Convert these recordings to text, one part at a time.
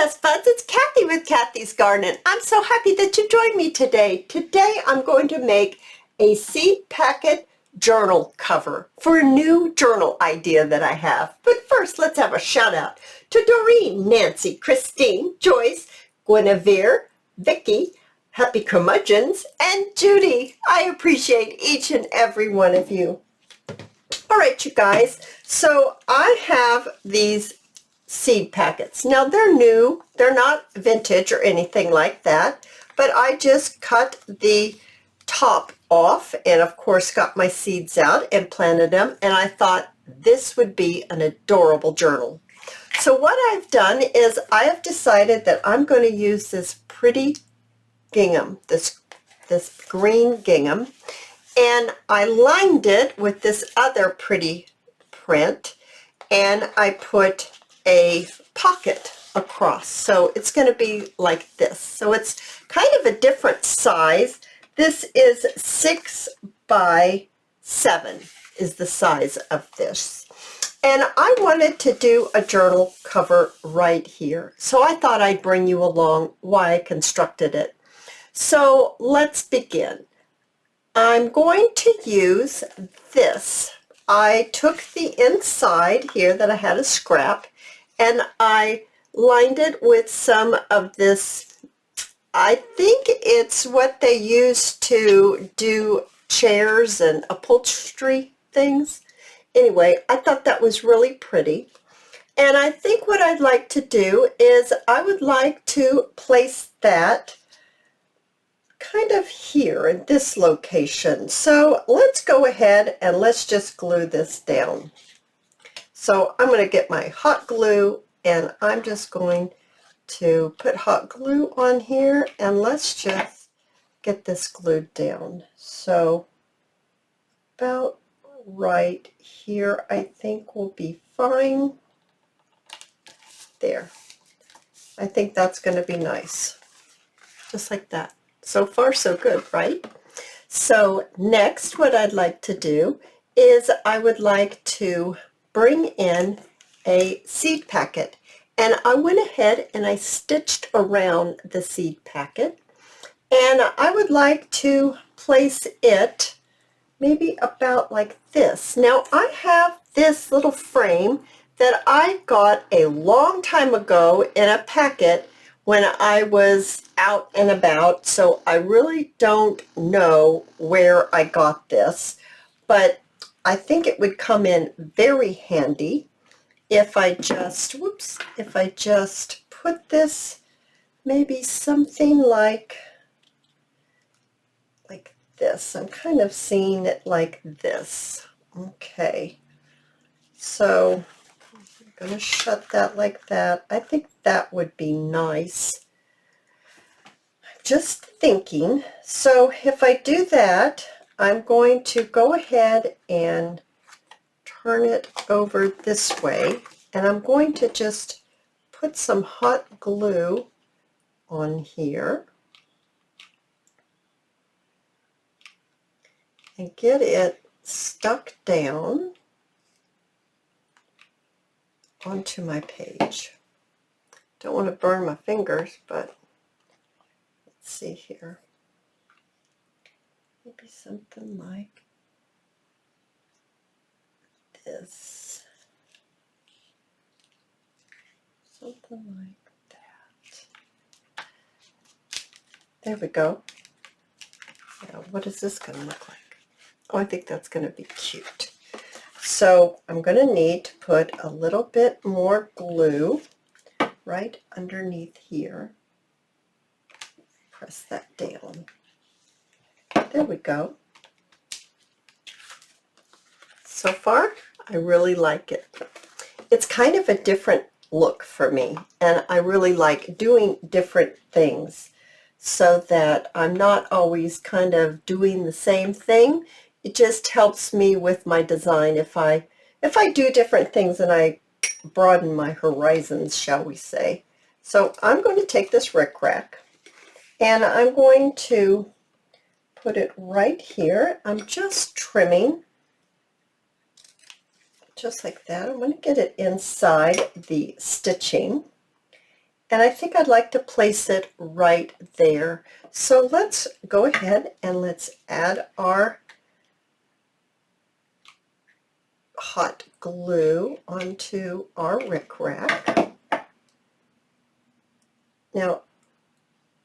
Best Buds, it's Cathy with Cathy's Garden. I'm so happy that you joined me today. Today I'm going to make a seed packet journal cover for a new journal idea that I have. But first, let's have a shout out to Doreen, Nancy, Christine, Joyce, Guinevere, Vicky, Happy Curmudgeons, and Judy. I appreciate each and every one of you. All right, you guys, so I have these seed packets. Now they're new, they're not vintage or anything like that, but I just cut the top off and of course got my seeds out and planted them, and I thought this would be an adorable journal. So what I've done is I have decided that I'm going to use this pretty gingham, this green gingham, and I lined it with this other pretty print, and I put a pocket across, so it's going to be like this. So it's kind of a different size. This is 6 by 7 is the size of this, and I wanted to do a journal cover right here, so I thought I'd bring you along why I constructed it. So let's begin. I'm going to use this. I took the inside here that I had a scrap, and I lined it with some of this, I think it's what they use to do chairs and upholstery things. Anyway, I thought that was really pretty. And I think what I'd like to do is I would like to place that kind of here in this location. So let's go ahead and let's just glue this down. So I'm going to get my hot glue, and I'm just going to put hot glue on here, and let's just get this glued down. So about right here I think will be fine. There. I think that's going to be nice. Just like that. So far so good, right? So next what I'd like to do is I would like to bring in a seed packet, and I went ahead and I stitched around the seed packet, and I would like to place it maybe about like this. Now I have this little frame that I got a long time ago in a packet when I was out and about, so I really don't know where I got this, but I think it would come in very handy if I just, if I just put this maybe something like this. I'm kind of seeing it like this. Okay, so I'm going to shut that like that. I think that would be nice. Just thinking. So if I do that, I'm going to go ahead and turn it over this way, and I'm going to just put some hot glue on here and get it stuck down onto my page. Don't want to burn my fingers, but let's see here. Maybe something like this. Something like that. There we go. Now, what is this going to look like? Oh, I think that's going to be cute. So I'm going to need to put a little bit more glue right underneath here. Press that down. There we go. So far, I really like it. It's kind of a different look for me, and I really like doing different things so that I'm not always kind of doing the same thing. It just helps me with my design if I do different things and I broaden my horizons, shall we say. So I'm going to take this rickrack and I'm going to put it right here. I'm just trimming just like that. I'm going to get it inside the stitching, And I think I'd like to place it right there. So let's go ahead and let's add our hot glue onto our rickrack. Now,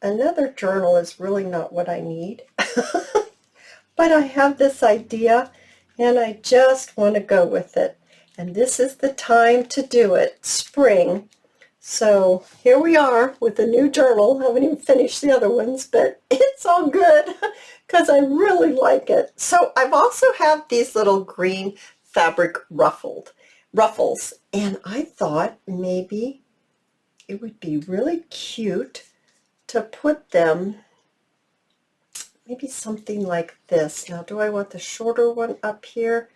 another journal is really not what I need, but I have this idea and I just want to go with it. And this is the time to do it, spring. So here we are with a new journal. I haven't even finished the other ones, but it's all good because I really like it. So I've also have these little green fabric ruffles, and I thought maybe it would be really cute to put them maybe something like this. Now, do I want the shorter one up here,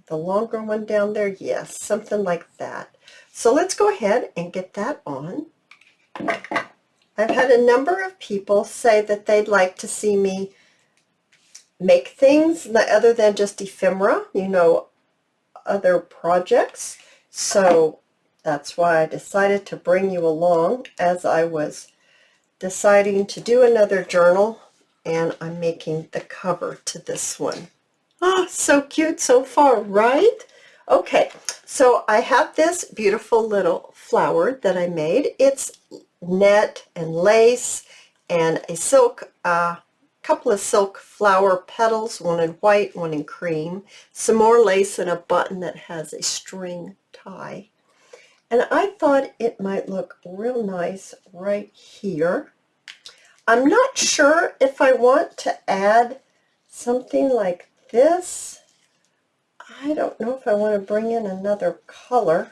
the longer one down there? Yes, something like that. So let's go ahead and get that on. I've had a number of people say that they'd like to see me make things other than just ephemera, you know, other projects. So that's why I decided to bring you along as I was deciding to do another journal, and I'm making the cover to this one. Oh, so cute so far, right? Okay, so I have this beautiful little flower that I made. It's net and lace and a silk, couple of silk flower petals, one in white, one in cream, some more lace and a button that has a string tie. And I thought it might look real nice right here. I'm not sure if I want to add something like this. I don't know if I want to bring in another color.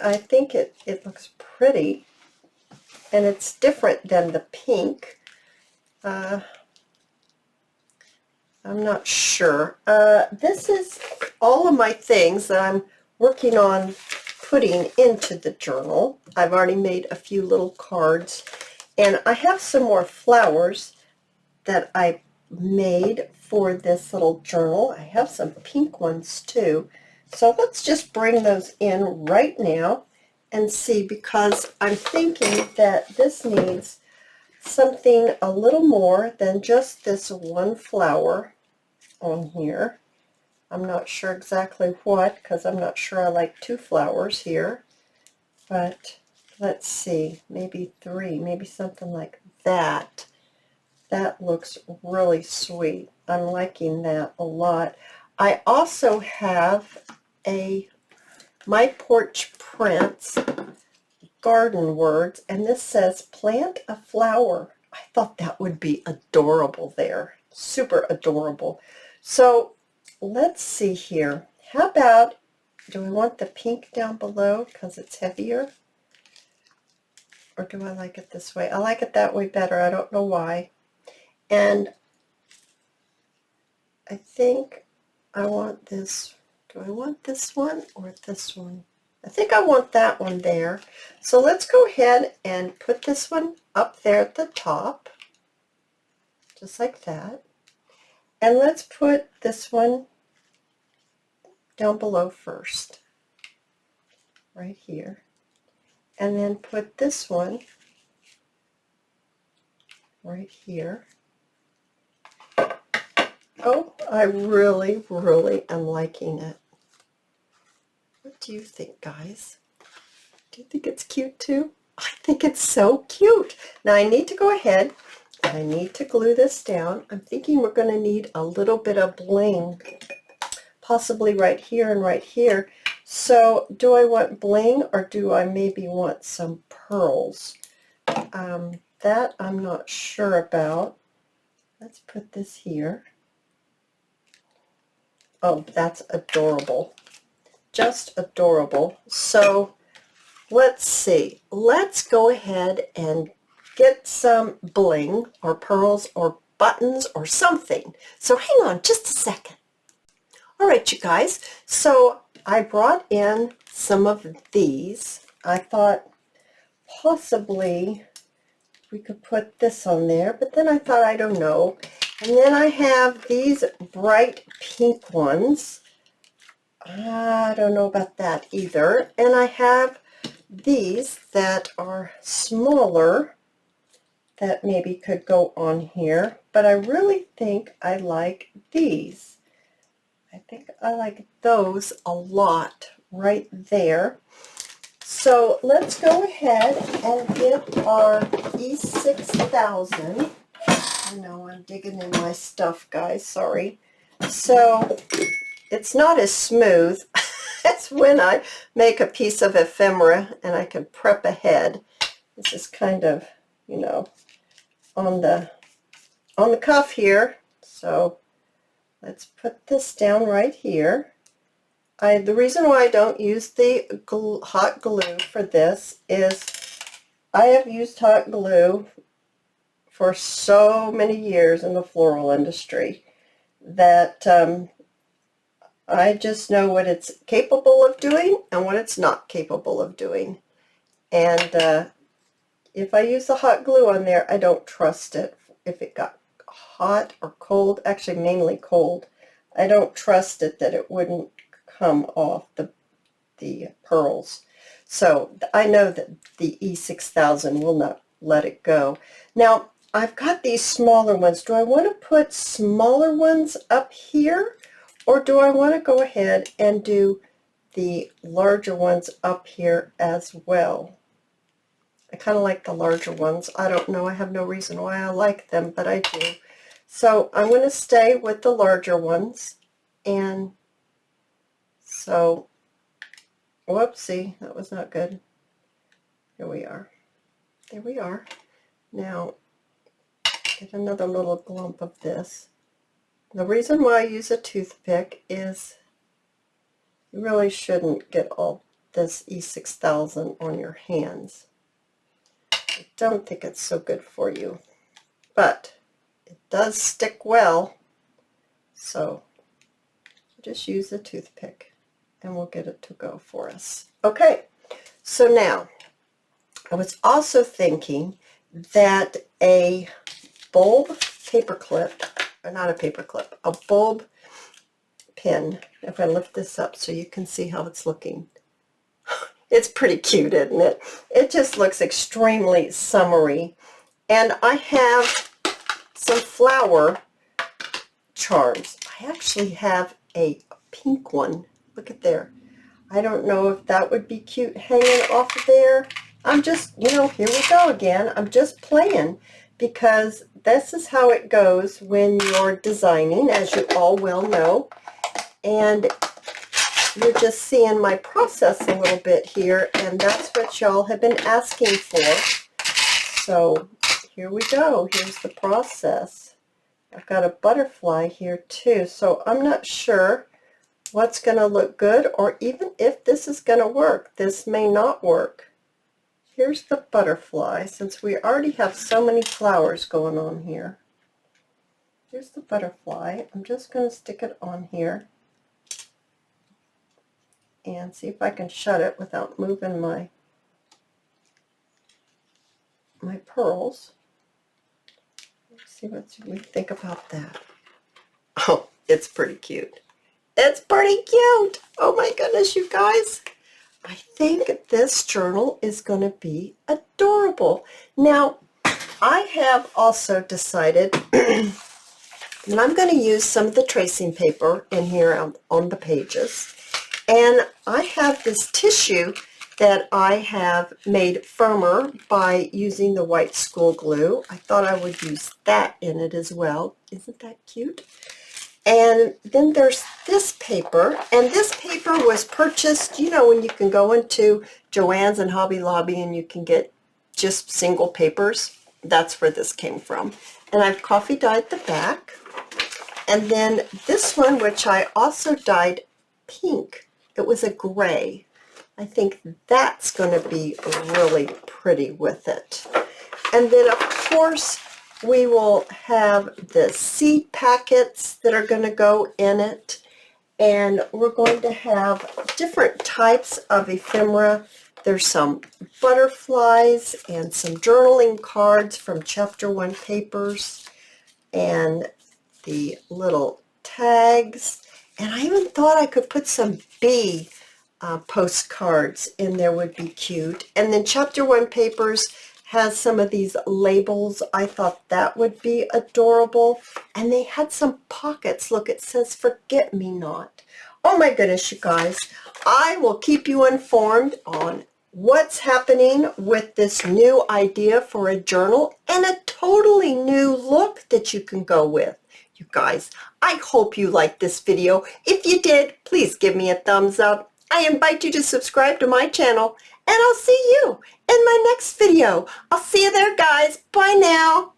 I think it looks pretty, and it's different than the pink. I'm not sure. This is all of my things that I'm working on putting into the journal. I've already made a few little cards, and I have some more flowers that I made for this little journal. I have some pink ones too. So let's just bring those in right now and see, because I'm thinking that this needs something a little more than just this one flower on here. I'm not sure exactly what, because I'm not sure I like two flowers here, but let's see, maybe three, maybe something like that. That looks really sweet. I'm liking that a lot. I also have a My Porch Prints garden words, and this says plant a flower. I thought that would be adorable there. Super adorable. So let's see here. How about, do we want the pink down below because it's heavier? Or do I like it this way? I like it that way better. I don't know why. And I think I want this. Do I want this one or this one? I think I want that one there. So let's go ahead and put this one up there at the top, just like that. And let's put this one down below first, right here. And then put this one right here. Oh, I really, really am liking it. What do you think, guys? Do you think it's cute too? I think it's so cute. Now I need to go ahead and I need to glue this down. I'm thinking we're going to need a little bit of bling, possibly right here and right here. So do I want bling, or do I maybe want some pearls? That I'm not sure about. Let's put this here. Oh, that's adorable. Just adorable. So let's see. Let's go ahead and get some bling or pearls or buttons or something. So hang on just a second. All right, you guys. So I brought in some of these. I thought possibly we could put this on there, but then I thought, I don't know. And then I have these bright pink ones. I don't know about that either. And I have these that are smaller that maybe could go on here, but I really think I like these. I think I like those a lot right there. So let's go ahead and get our E6000. I know I'm digging in my stuff, guys, sorry. So it's not as smooth as when I make a piece of ephemera and I can prep ahead. This is kind of, you know, on the cuff here. So let's put this down right here. The reason why I don't use the hot glue for this is I have used hot glue for so many years in the floral industry that I just know what it's capable of doing and what it's not capable of doing. And if I use the hot glue on there, I don't trust it. If it got hot or cold, actually mainly cold, I don't trust it that it wouldn't come off the pearls. So I know that the E6000 will not let it go. Now, I've got these smaller ones. Do I want to put smaller ones up here, or do I want to go ahead and do the larger ones up here as well? I kind of like the larger ones. I don't know. I have no reason why I like them, but I do. So I'm going to stay with the larger ones. And so, whoopsie, that was not good. Here we are. There we are. Now, get another little glump of this. The reason why I use a toothpick is you really shouldn't get all this E6000 on your hands. I don't think it's so good for you, but it does stick well, so just use a toothpick and we'll get it to go for us. Okay, so now I was also thinking that a bulb paperclip, or not a paperclip, a bulb pin, if I lift this up so you can see how it's looking. It's pretty cute, isn't it? It just looks extremely summery. And I have some flower charms. I actually have a pink one. Look at there. I don't know if that would be cute hanging off of there. I'm just, you know, here we go again. I'm just playing because this is how it goes when you're designing, as you all well know. And you're just seeing my process a little bit here, and that's what y'all have been asking for. So here we go. Here's the process. I've got a butterfly here too, so I'm not sure what's going to look good or even if this is going to work. This may not work. Here's the butterfly, since we already have so many flowers going on here. Here's the butterfly. I'm just going to stick it on here and see if I can shut it without moving my pearls. Let's see what we think about that. Oh, it's pretty cute. It's pretty cute. Oh my goodness, you guys. I think this journal is going to be adorable. Now, I have also decided that I'm going to use some of the tracing paper in here on the pages. And I have this tissue that I have made firmer by using the white school glue. I thought I would use that in it as well. Isn't that cute? And then there's this paper, and this paper was purchased, you know, when you can go into Joann's and Hobby Lobby and you can get just single papers. That's where this came from. And I've coffee dyed the back. And then this one, which I also dyed pink. It was a gray. I think that's going to be really pretty with it. And then, of course, we will have the seed packets that are going to go in it. And we're going to have different types of ephemera. There's some butterflies and some journaling cards from Chapter 1 papers and the little tags. And I even thought I could put some bee postcards in there would be cute. And then chapter 1 papers has some of these labels. I thought that would be adorable. And they had some pockets. Look, it says forget me not. Oh my goodness, you guys. I will keep you informed on what's happening with this new idea for a journal and a totally new look that you can go with. You guys, I hope you liked this video. If you did, please give me a thumbs up. I invite you to subscribe to my channel, and I'll see you in my next video. I'll see you there, guys. Bye now.